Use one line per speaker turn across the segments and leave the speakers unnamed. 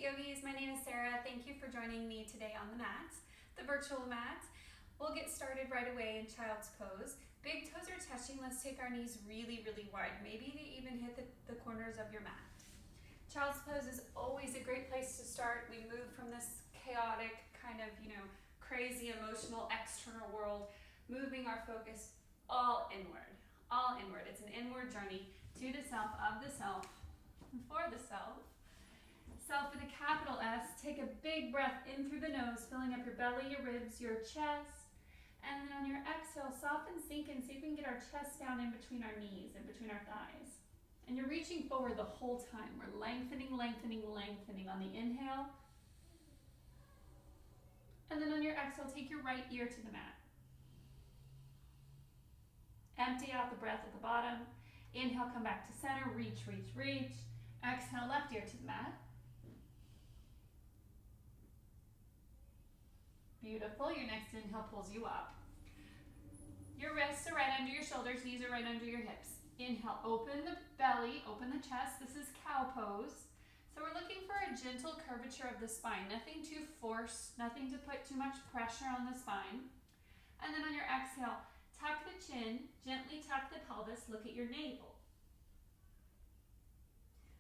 Sweet Yogis, my name is Sarah. Thank you for joining me today on the mat, the virtual mat. We'll get started right away in child's pose. Big toes are touching. Let's take our knees really, really wide. Maybe they even hit the corners of your mat. Child's pose is always a great place to start. We move from this chaotic kind of, crazy emotional external world, moving our focus all inward, all inward. It's an inward journey to the self, of the self, for the self. Self with a capital S. Take a big breath in through the nose, filling up your belly, your ribs, your chest. And then on your exhale, soften, sink in. See if we can get our chest down in between our knees, in between our thighs. And you're reaching forward the whole time. We're lengthening, lengthening, lengthening on the inhale. And then on your exhale, take your right ear to the mat. Empty out the breath at the bottom. Inhale, come back to center. Reach, reach, reach. Exhale, left ear to the mat. Beautiful. Your next inhale pulls you up. Your wrists are right under your shoulders. Knees are right under your hips. Inhale, open the belly, open the chest. This is cow pose. So we're looking for a gentle curvature of the spine. Nothing too forced, nothing to put too much pressure on the spine. And then on your exhale, tuck the chin, gently tuck the pelvis, look at your navel.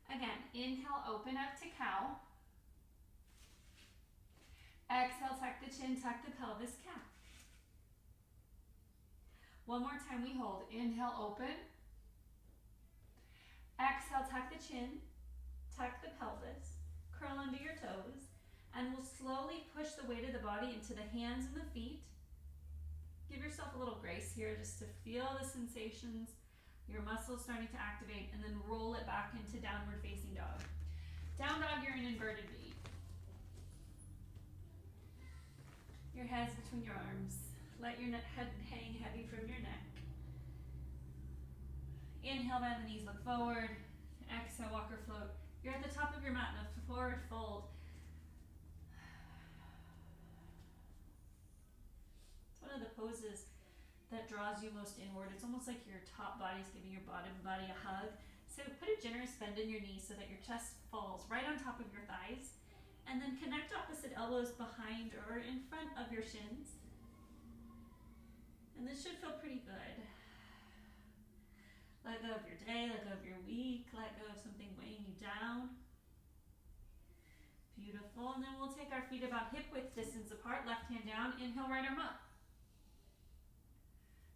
Again, inhale, open up to cow. Exhale, tuck the chin, tuck the pelvis, cow. One more time we hold. Inhale, open. Exhale, tuck the chin, tuck the pelvis, curl under your toes, and we'll slowly push the weight of the body into the hands and the feet. Give yourself a little grace here just to feel the sensations, your muscles starting to activate, and then roll it back into downward facing dog. Down dog, you're in inverted V. Your head's between your arms. Let your head hang heavy from your neck. Inhale, bend the knees, look forward. Exhale, walk or float. You're at the top of your mat, now forward fold. It's one of the poses that draws you most inward. It's almost like your top body's giving your bottom body a hug. So put a generous bend in your knees so that your chest falls right on top of your thighs. And then connect opposite elbows behind or in front of your shins. And this should feel pretty good. Let go of your day, let go of your week, let go of something weighing you down. Beautiful. And then we'll take our feet about hip width distance apart, left hand down, inhale, right arm up.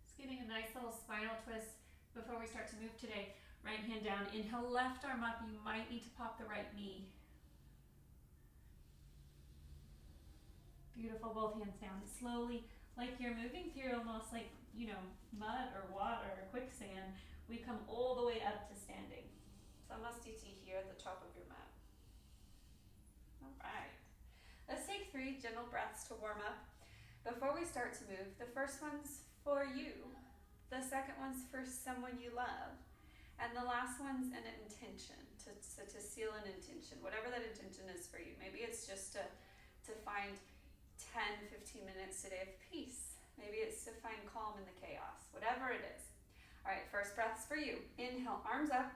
Just getting a nice little spinal twist before we start to move today. Right hand down, inhale, left arm up. You might need to pop the right knee. Beautiful, both hands down. Slowly, like you're moving through almost like, mud or water or quicksand, we come all the way up to standing. Samasthiti here at the top of your mat. All right. Let's take 3 gentle breaths to warm up. Before we start to move, the first one's for you. The second one's for someone you love. And the last one's an intention, to seal an intention, whatever that intention is for you. Maybe it's just to find 10, 15 minutes today of peace. Maybe it's to find calm in the chaos, whatever it is. All right, first breath's for you. Inhale, arms up.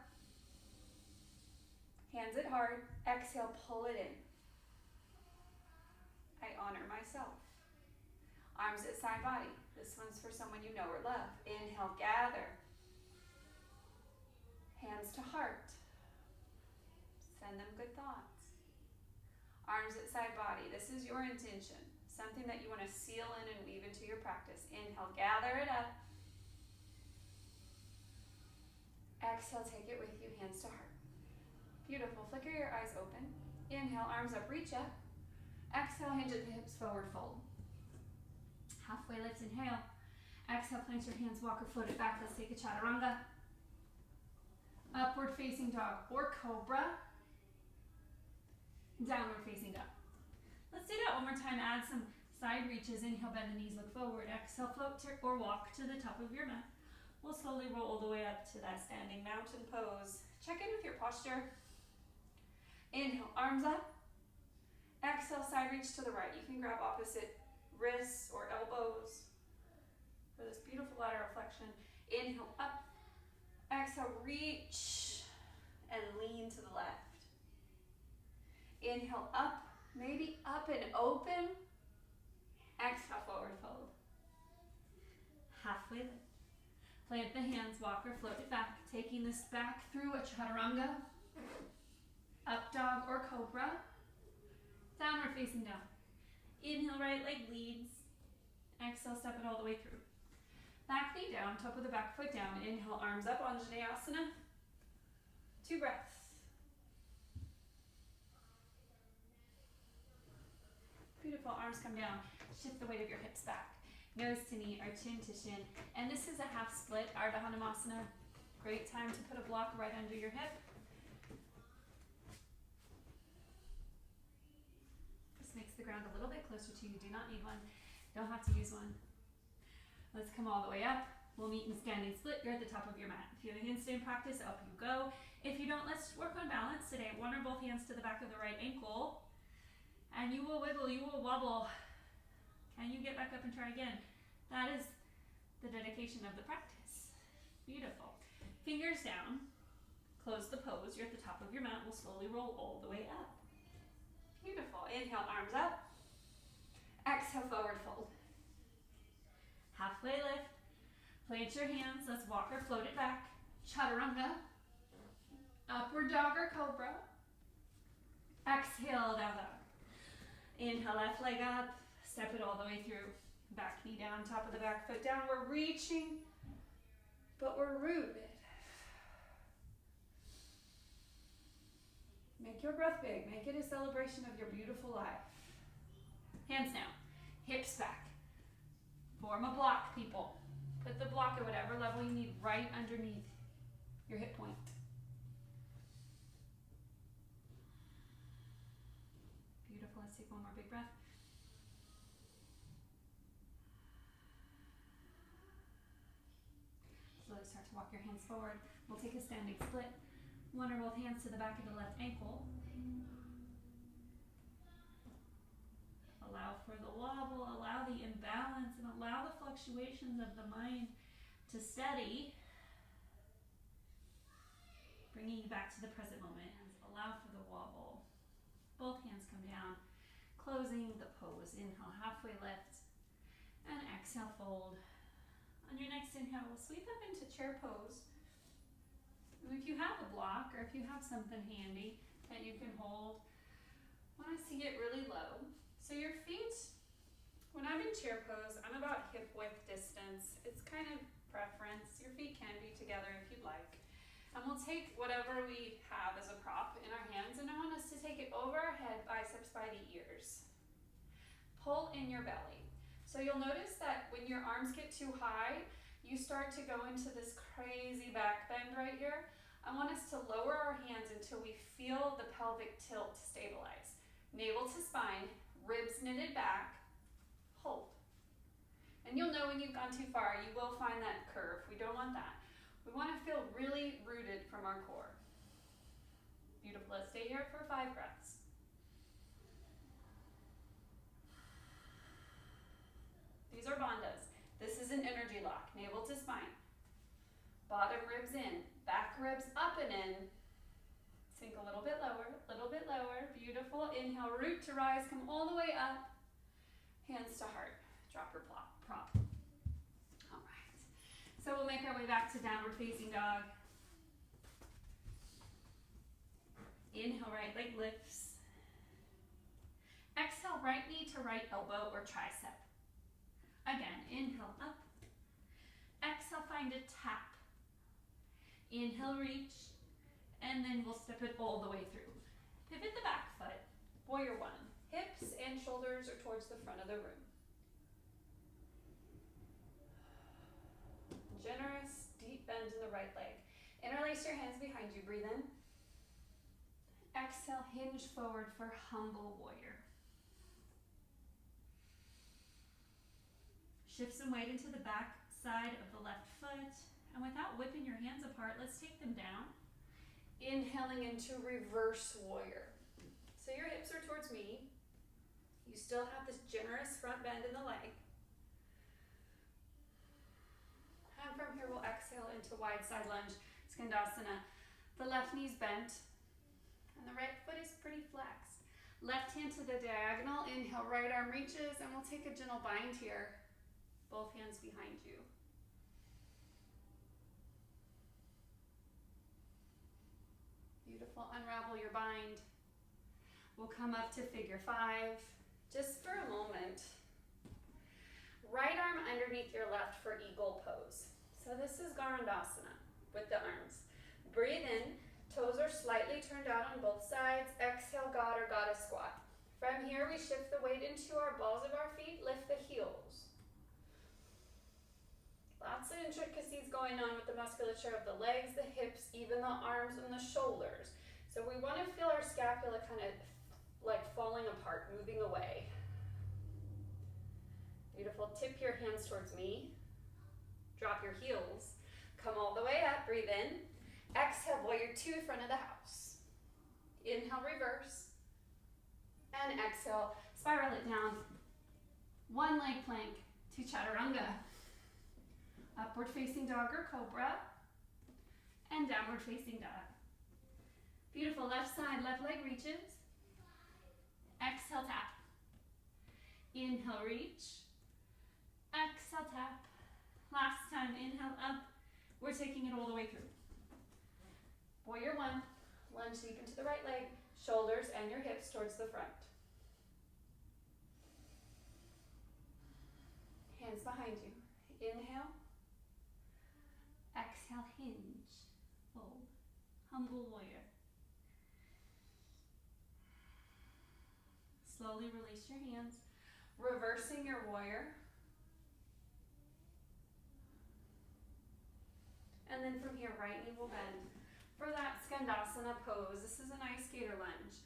Hands at heart. Exhale, pull it in. I honor myself. Arms at side body. This one's for someone you know or love. Inhale, gather. Hands to heart. Send them good thoughts. Arms at side body. This is your intention. Something that you want to seal in and weave into your practice. Inhale, gather it up. Exhale, take it with you, hands to heart. Beautiful. Flicker your eyes open. Inhale, arms up, reach up. Exhale, hinge at the hips, forward fold. Halfway lift, inhale. Exhale, plant your hands, walk or float it back. Let's take a chaturanga. Upward facing dog or cobra. Downward facing dog. Let's do that one more time. Add some side reaches. Inhale, bend the knees, look forward. Exhale, float or walk to the top of your mat. We'll slowly roll all the way up to that standing mountain pose. Check in with your posture. Inhale, arms up. Exhale, side reach to the right. You can grab opposite wrists or elbows for this beautiful lateral flexion. Inhale, up. Exhale, reach and lean to the left. Inhale up, maybe up and open. Exhale, forward fold. Halfway lift. Plant the hands, walk or float it back, taking this back through a chaturanga, up dog or cobra, downward facing dog. Inhale, right leg leads. Exhale, step it all the way through. Back knee down, top of the back foot down. Inhale, arms up, Anjaneyasana. 2 breaths. Beautiful, arms come down. Shift the weight of your hips back. Nose to knee or chin to shin. And this is a half split, Ardha Hanumasana. Great time to put a block right under your hip. This makes the ground a little bit closer to you. Do not need one. Don't have to use one. Let's come all the way up. We'll meet in standing split. You're at the top of your mat. If you have a handstand practice, up you go. If you don't, let's work on balance today. One or both hands to the back of the right ankle. And you will wiggle, you will wobble. Can you get back up and try again? That is the dedication of the practice. Beautiful. Fingers down. Close the pose. You're at the top of your mat. We'll slowly roll all the way up. Beautiful. Inhale, arms up. Exhale, forward fold. Halfway lift. Plant your hands. Let's walk or float it back. Chaturanga. Upward dog or cobra. Exhale, down dog. Inhale, left leg up. Step it all the way through. Back knee down, top of the back foot down. We're reaching, but we're rooted. Make your breath big. Make it a celebration of your beautiful life. Hands down. Hips back. Form a block, people. Put the block at whatever level you need right underneath your hip point. Beautiful. Let's take one more big breath. Slowly start to walk your hands forward. We'll take a standing split. One or both hands to the back of the left ankle. Allow for the wobble, allow the imbalance, and allow the fluctuations of the mind to steady. Bringing you back to the present moment. Allow for the wobble. Both hands come down. Closing the pose. Inhale, halfway lift. And exhale, fold. On your next inhale, we'll sweep up into chair pose. And if you have a block or if you have something handy that you can hold, I want us to get really low. So your feet, when I'm in chair pose, I'm about hip width distance. It's kind of preference. Your feet can be together if you'd like. And we'll take whatever we have as a prop in our hands, and I want us to take it over our head, biceps by the ears. Pull in your belly. So you'll notice that when your arms get too high, you start to go into this crazy back bend right here. I want us to lower our hands until we feel the pelvic tilt stabilize. Navel to spine, ribs knitted back, hold. And you'll know when you've gone too far, you will find that curve. We don't want that. We want to feel really rooted from our core. Beautiful. Let's stay here for 5 breaths. These are bandhas. This is an energy lock. Navel to spine. Bottom ribs in. Back ribs up and in. Sink a little bit lower, a little bit lower. Beautiful. Inhale, root to rise. Come all the way up. Hands to heart. Drop your prop. All right. So we'll make our way back to downward facing dog. Inhale, right leg lifts. Exhale, right knee to right elbow or tricep. Again, inhale up. Exhale, find a tap. Inhale, reach. And then we'll step it all the way through. Pivot the back foot. Warrior 1. Hips and shoulders are towards the front of the room. Generous, deep bend in the right leg. Interlace your hands behind you. Breathe in. Exhale, hinge forward for humble warrior. Shift some weight into the back side of the left foot. And without whipping your hands apart, let's take them down. Inhaling into reverse warrior. So your hips are towards me. You still have this generous front bend in the leg. And from here, we'll exhale into wide side lunge, Skandasana. The left knee's bent, and the right foot is pretty flexed. Left hand to the diagonal, inhale, right arm reaches, and we'll take a gentle bind here. Both hands behind you. Beautiful, unravel your bind. We'll come up to figure 5, just for a moment. Right arm underneath your left for eagle pose. So this is Garandasana with the arms. Breathe in, toes are slightly turned out on both sides. Exhale, God or Goddess squat. From here, we shift the weight into our balls of our feet, lift the heels. Lots of intricacies going on with the musculature of the legs, the hips, even the arms and the shoulders. So we want to feel our scapula kind of like falling apart, moving away. Beautiful. Tip your hands towards me. Drop your heels. Come all the way up. Breathe in. Exhale, warrior 2, front of the house. Inhale, reverse. And exhale, spiral it down. One leg plank to chaturanga. Upward facing dog or cobra. And downward facing dog. Beautiful. Left side, left leg reaches. Exhale, tap. Inhale, reach. Exhale, tap. Last time, inhale, up. We're taking it all the way through. Warrior 1, lunge deep into the right leg, shoulders and your hips towards the front. Hands behind you. Inhale. Exhale, hinge. Fold. Humble warrior. Slowly release your hands. Reversing your warrior. And then from here, right knee will bend. For that Skandasana pose, this is a nice gator lunge.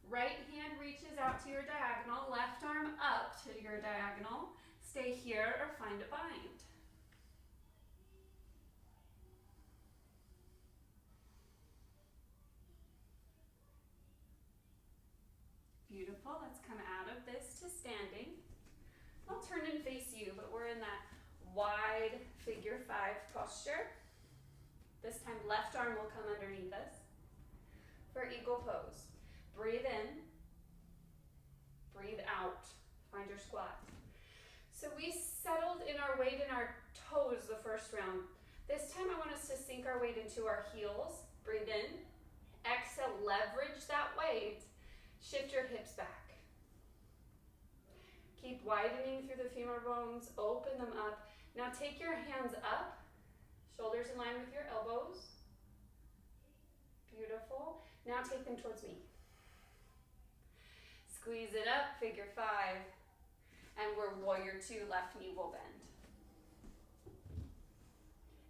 Right hand reaches out to your diagonal, left arm up to your diagonal. Stay here or find a bind. Beautiful, let's come out of this to standing. I'll turn and face you, but we're in that wide figure 5 posture. This time, left arm will come underneath us for eagle pose. Breathe in, breathe out, find your squat. So we settled in our weight in our toes the first round. This time I want us to sink our weight into our heels. Breathe in, exhale, leverage that weight, shift your hips back. Keep widening through the femur bones, open them up. Now take your hands up. Shoulders in line with your elbows. Beautiful. Now take them towards me. Squeeze it up, figure 5. And we're warrior 2, left knee will bend.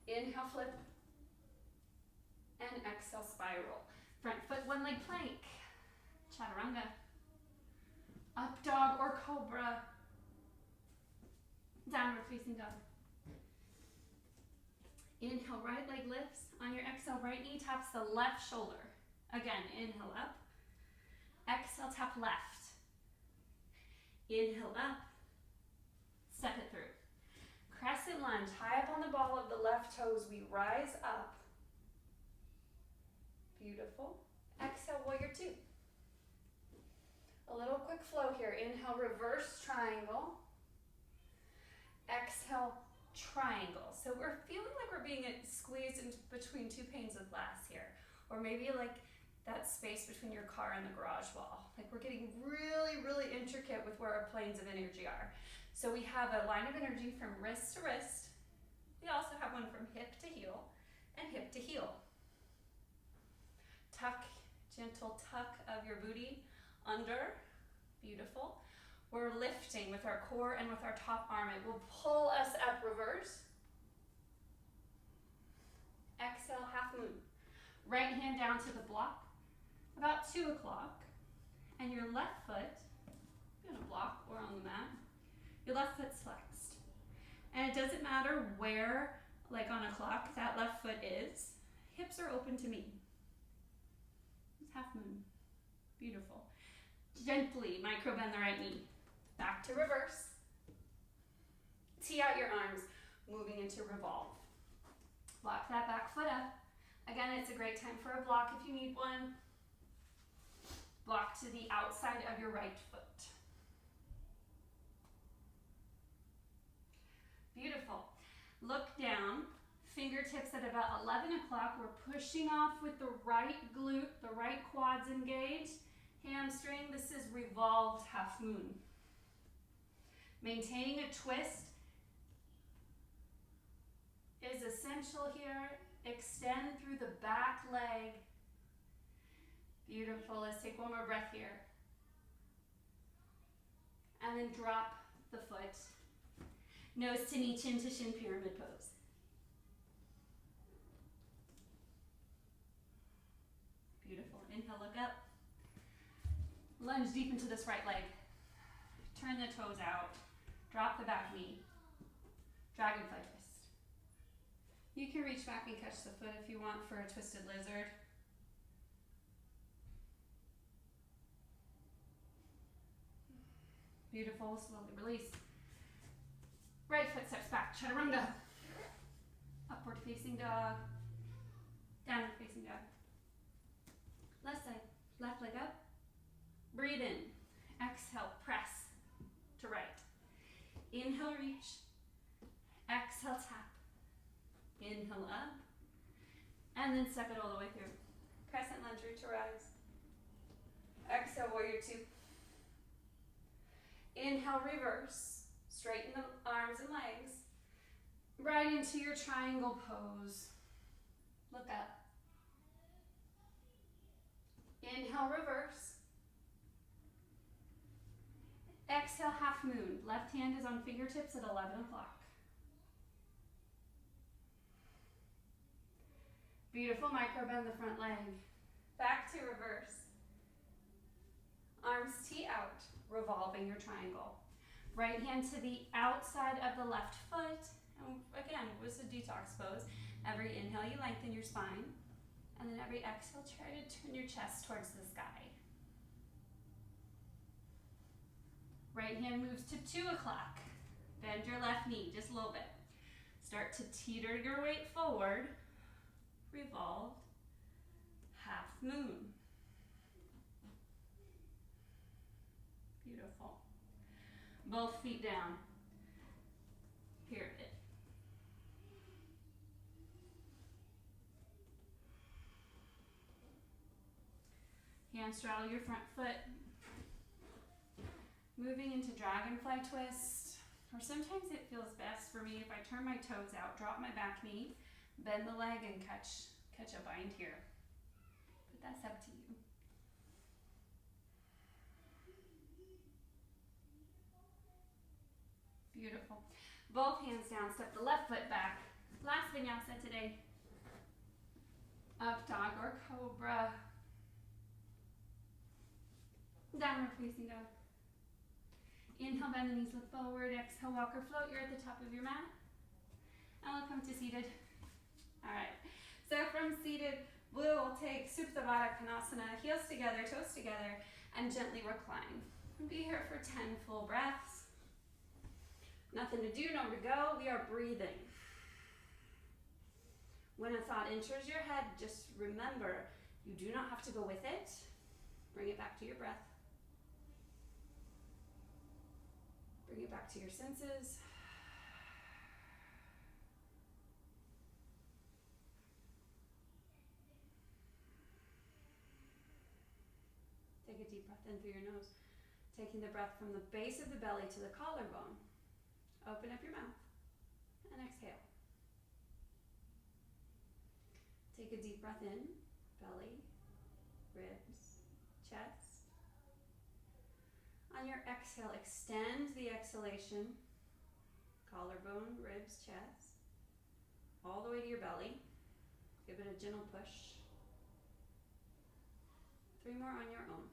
Inhale, flip. And exhale, spiral. Front foot, one leg plank. Chaturanga. Up dog or cobra. Downward facing dog. Inhale, right leg lifts. On your exhale, right knee taps the left shoulder. Again, inhale up. Exhale, tap left. Inhale up. Step it through. Crescent lunge, high up on the ball of the left toes. We rise up. Beautiful. Exhale, warrior 2. A little quick flow here. Inhale, reverse triangle. Exhale, triangle. So we're feeling like we're being squeezed in between 2 panes of glass here. Or maybe like that space between your car and the garage wall. Like we're getting really, really intricate with where our planes of energy are. So we have a line of energy from wrist to wrist. We also have one from hip to heel and hip to heel. Tuck, gentle tuck of your booty under. Beautiful. We're lifting with our core and with our top arm. It will pull us up, reverse. Exhale, half moon. Right hand down to the block, about 2 o'clock. And your left foot, in a block or on the mat, your left foot's flexed. And it doesn't matter where, like on a clock, that left foot is. Hips are open to me. It's half moon. Beautiful. Gently micro bend the right knee. Back to reverse. Tee out your arms, moving into revolve. Walk that back foot up. Again, it's a great time for a block if you need one. Block to the outside of your right foot. Beautiful. Look down, fingertips at about 11 o'clock. We're pushing off with the right glute, the right quads engaged. Hamstring, this is revolved half moon. Maintaining a twist is essential here. Extend through the back leg. Beautiful. Let's take one more breath here. And then drop the foot. Nose to knee, chin to shin, pyramid pose. Beautiful. Inhale, look up. Lunge deep into this right leg. Turn the toes out. Drop the back knee. Dragonfly twist. You can reach back and catch the foot if you want for a twisted lizard. Beautiful. Slowly release. Right foot steps back. Chaturanga. Upward facing dog. Downward facing dog. Left side. Left leg up. Breathe in. Exhale. Press to right. Inhale, reach. Exhale, tap. Inhale up. And then step it all the way through. Crescent lunge, root to rise. Exhale, warrior two. Inhale, reverse. Straighten the arms and legs. Right into your triangle pose. Look up. Inhale, reverse. Exhale, half moon. Left hand is on fingertips at 11 o'clock. Beautiful. Micro bend the front leg. Back to reverse. Arms tee out, revolving your triangle. Right hand to the outside of the left foot. And again, it was a detox pose. Every inhale, you lengthen your spine. And then every exhale, try to turn your chest towards the sky. Right hand moves to 2 o'clock. Bend your left knee just a little bit. Start to teeter your weight forward. Revolved. Half moon. Beautiful. Both feet down. Period. Hand straddle your front foot. Moving into dragonfly twist. Or sometimes it feels best for me if I turn my toes out, drop my back knee, bend the leg, and catch a bind here. But that's up to you. Beautiful. Both hands down, step the left foot back. Last vinyasa today. Up dog or cobra. Downward facing dog. Inhale, bend the knees, look forward. Exhale, walk or float. You're at the top of your mat. And we'll come to seated. All right. So from seated, we'll take Supta Baddha Konasana, heels together, toes together, and gently recline. We'll be here for 10 full breaths. Nothing to do, nowhere to go. We are breathing. When a thought enters your head, just remember, you do not have to go with it. Bring it back to your breath. Bring it back to your senses. Take a deep breath in through your nose. Taking the breath from the base of the belly to the collarbone. Open up your mouth and exhale. Take a deep breath in, belly, ribs, chest. On your exhale, extend the exhalation, collarbone, ribs, chest, all the way to your belly. Give it a gentle push. 3 more on your own.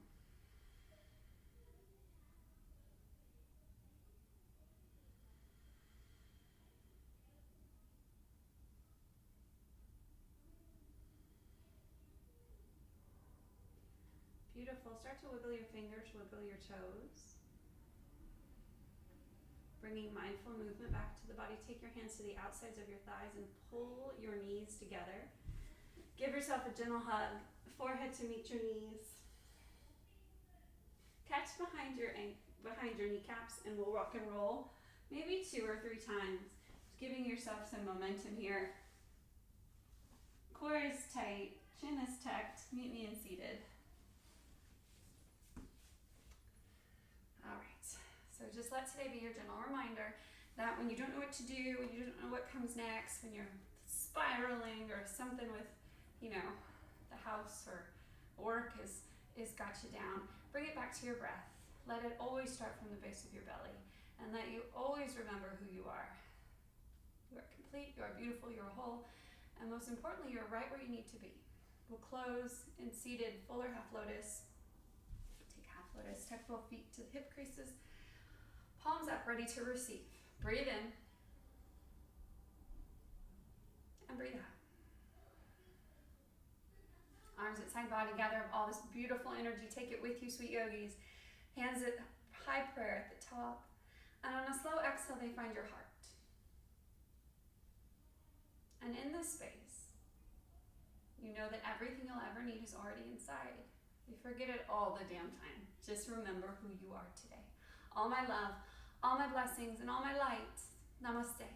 Beautiful. Start to wiggle your fingers, wiggle your toes. Bringing mindful movement back to the body. Take your hands to the outsides of your thighs and pull your knees together. Give yourself a gentle hug. Forehead to meet your knees. chest behind your kneecaps, and we'll rock and roll maybe 2 or 3 times. Just giving yourself some momentum here. Core is tight, chin is tucked. Meet me in seated. All right, so just let today be your gentle reminder that when you don't know what to do, when you don't know what comes next, when you're spiraling or something with, the house or work is got you down, bring it back to your breath. Let it always start from the base of your belly, and let you always remember who you are. You are complete, you are beautiful, you are whole, and most importantly, you're right where you need to be. We'll close in seated full or half lotus. Take half lotus, tuck both feet to the hip creases, palms up, ready to receive. Breathe in and breathe out. Arms at side body, gather up all this beautiful energy. Take it with you, sweet yogis. Hands at high prayer at the top. And on a slow exhale, they find your heart. And in this space, you know that everything you'll ever need is already inside. You forget it all the damn time. Just remember who you are today. All my love, all my blessings, and all my light. Namaste.